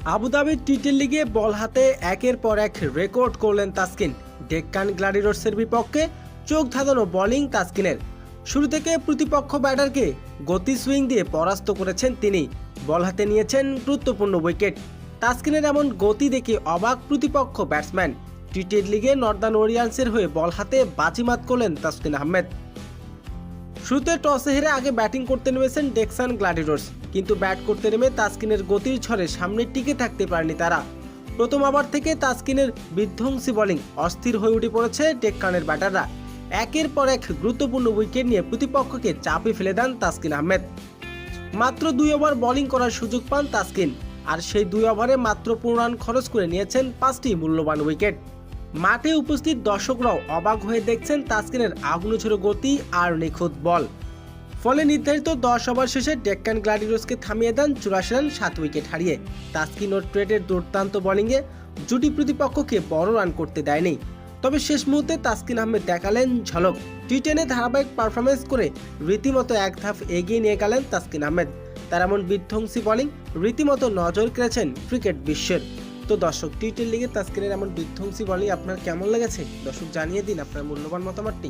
Abu Dhabi T twenty লিগে বল হাতে একের পর এক রেকর্ড করলেন তাসকিন। ডেক্কান গ্ল্যাডিয়েটর্সের বিপক্ষে চোখ ধাঁধানো বোলিং তাসকিনের। শুরু থেকে প্রতিপক্ষ ব্যাটারকে গতি সুইং দিয়ে পরাস্ত করেছেন তিনি। বল হাতে নিয়েছেন গুরুত্বপূর্ণ উইকেট। তাসকিনের এমন গতি দেখে অবাক প্রতিপক্ষ ব্যাটসম্যান। টি-টোয়েন্টি লিগে নর্দার্ন ওরিয়েন্টসের হয়ে বল হাতে বাজিমাত করলেন তাসকিন আহমেদ। শুরুতে টসে হেরে আগে ব্যাটিং করতে নেমেছেন ডেক্সান গ্ল্যাডিয়েটর্স, কিন্তু ব্যাট করতে নেমে তাসকিনের গতির ঝড়ে সামনে টিকে থাকতে পারেনি তারা। প্রথম ওভার থেকে তাসকিনের বিধ্বংসী বোলিং অস্থির হয়ে উঠে পড়েছে ডেক্কানের ব্যাটাররা। একের পর এক গুরুত্বপূর্ণ উইকেট নিয়ে প্রতিপক্ষকে চাপে ফেলে দেন তাসকিন আহমেদ। মাত্র 2 ওভার বোলিং করার সুযোগ পান তাসকিন, আর সেই 2 ওভারে মাত্র 15 রান খরচ করে নিয়েছেন 5টি মূল্যবান উইকেট। মাঠে উপস্থিত দর্শকরাও অবাক হয়ে দেখছেন তাসকিনের আগুনঝোড়ো গতি আর নিখুঁত বল। ফলে নির্ধারিত 10 ওভার শেষে ডেক্কান গ্ল্যাডিয়েটর্সকে থামিয়ে দেন 84 রান 7 উইকেট হারিয়ে। তাসকিন ও ট্রেডের দুর্দান্ত বোলিংয়ে জুটি প্রতিপক্ষকে বড় রান করতে দেয়নি। তবে শেষ মুহূর্তে তাসকিন আহমেদ দেখালেন ঝলক। টি10 ধারাবাহিক পারফরমেন্স করে রীতিমতো এক ধাপ এগিয়ে নিয়ে গেলেন তাসকিন আহমেদ। তার এমন বিধ্বংসী বোলিং রীতিমতো নজর কেড়েছেন ক্রিকেট বিশ্বের। তো দর্শক, টি10 লিগে তাসকিনের এমন বিধ্বংসী বোলিং আপনার কেমন লেগেছে? দর্শক জানিয়ে দিন আপনার মূল্যবান মতামতটি।